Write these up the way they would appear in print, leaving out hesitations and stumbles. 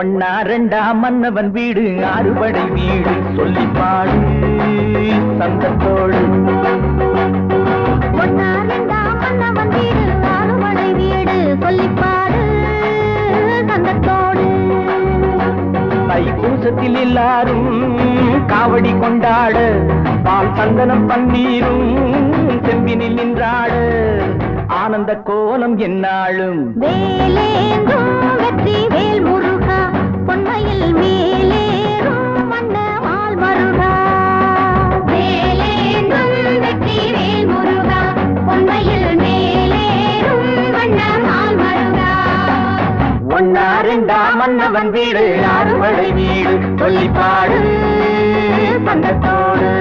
ஒன்னா ரெண்டா மன்னவன் வீடு அறுபடை வீடு சொல்லி பாடு சந்தத்தோடு. ஒன்னா ரெண்டா மன்னவன் வீடு அறுபடை வீடு சொல்லி பாடு சந்தத்தோடு. தைப்பூசத்தில் எல்லாரும் காவடி கொண்டாட பால் சந்தனம் பன்னீரும் செம்பினில் நின்றாடு ஆனந்த கோலம் என்னாலும். வேலேந்தும் வெற்றி வேல் முருகா பொன்மையில் மேலேறும் மன்னவாள் மருகா. வேலேந்தும் வெற்றி வேல் முருகா பொன்மையில் மேலேறும் மன்னவாள் மருகா. ஒன்னா ரெண்டா மன்னவன் வீடு அறுபடை வீடு சொல்லி பாடு சந்தத்தோடு.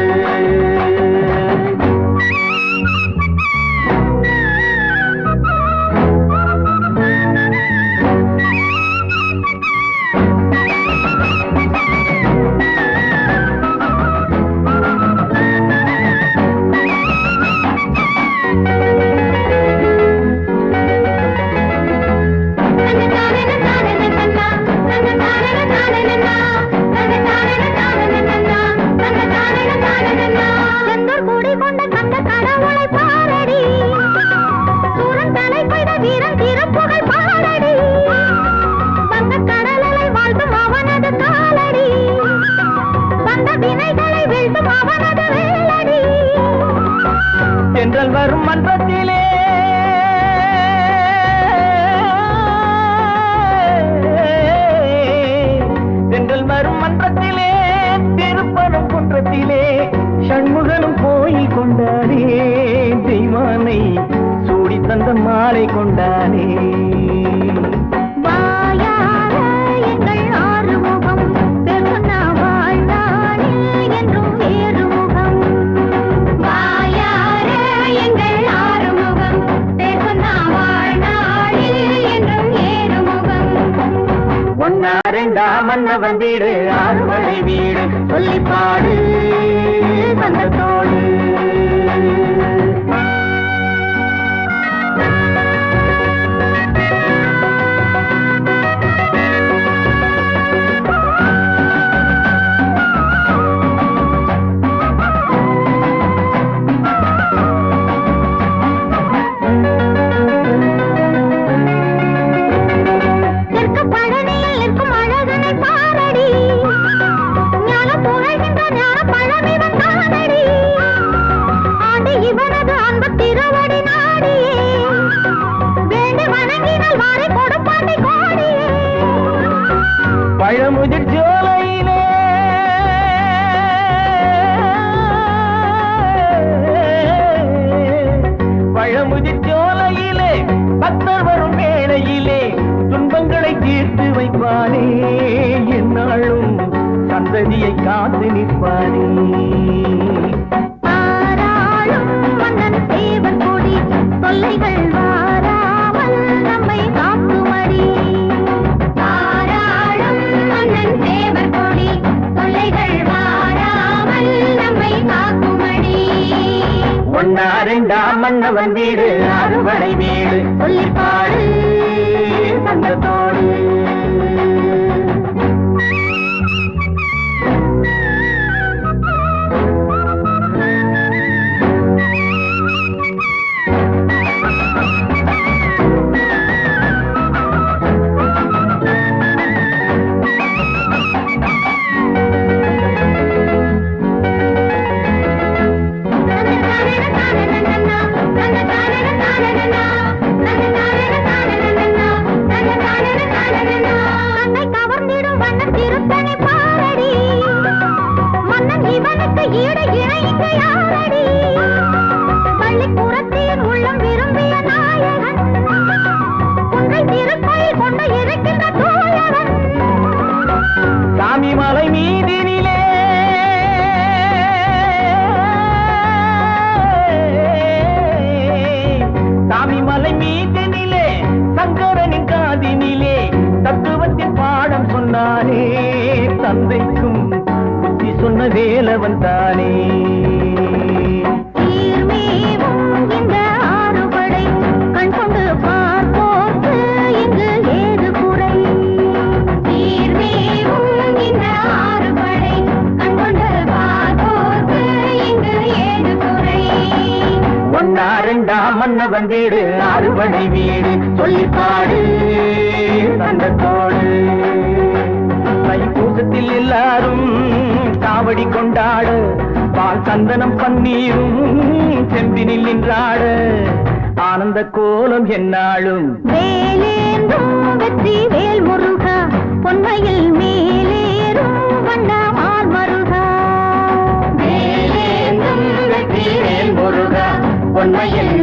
தென்றல் வரும் மன்றத்திலே தென்றல் வரும் மன்றத்திலே திருப்பரம் குன்றத்திலே சண்முகனும் கோயில் கொண்டானே தெய்வானை சூடி தந்த மாலை கொண்டானே. ஒன்னா ரெண்டா மன்னவன் வீடு அறுபடை வீடு சொல்லி பாடு சந்தத்தோடு. பழமுதிர் ஜோலையிலே பழமுதிர் ஜோலையிலே பக்தர் வரும் வேளையிலே துன்பங்களை தீர்த்து வைப்பானே என்னாலும் சந்ததியை காத்து நிற்பானே. தொல்லைகள் வாராமல் நம்மை காக்குமடி. தாராளம் மன்னன் தேவர் கொடி தொல்லைகள் வாராமல் நம்மை காக்குமடி. ஒன்னா ரெண்டா மன்னவன் வீடு அறுபடை வீடு சொல்லி பாடு சந்தத்தோடு. சாமி மலை மீதினிலே சாமி மலை மீதினிலே சங்கரனின் காதினிலே தத்துவத்தின் பாடம் சொன்னானே தந்தைக்கும் புத்தி சொன்ன வேலவன் தானே. இந்த ஆறுபடை கண் கொண்டு பார்ப்போர்க்கு இங்கு ஏது குறை. வந்தேடு அறுவடை வீடு சொல்லிப்பாடு தந்தத்தோடு தைப்பூசத்தில் எல்லாரும் காவடி கொண்டாடு பால் சந்தனம் பன்னீரும் செம்பினில் நின்றாடு ஆனந்த கோலம் என்னாலும் வேலேந்தும் வெற்றி வேல் முருகா பொன்மையில் மேலேறும் வண்ணமால் மருகா வேலேந்தும் வெற்றி வேல் முருகா பொன்மையில்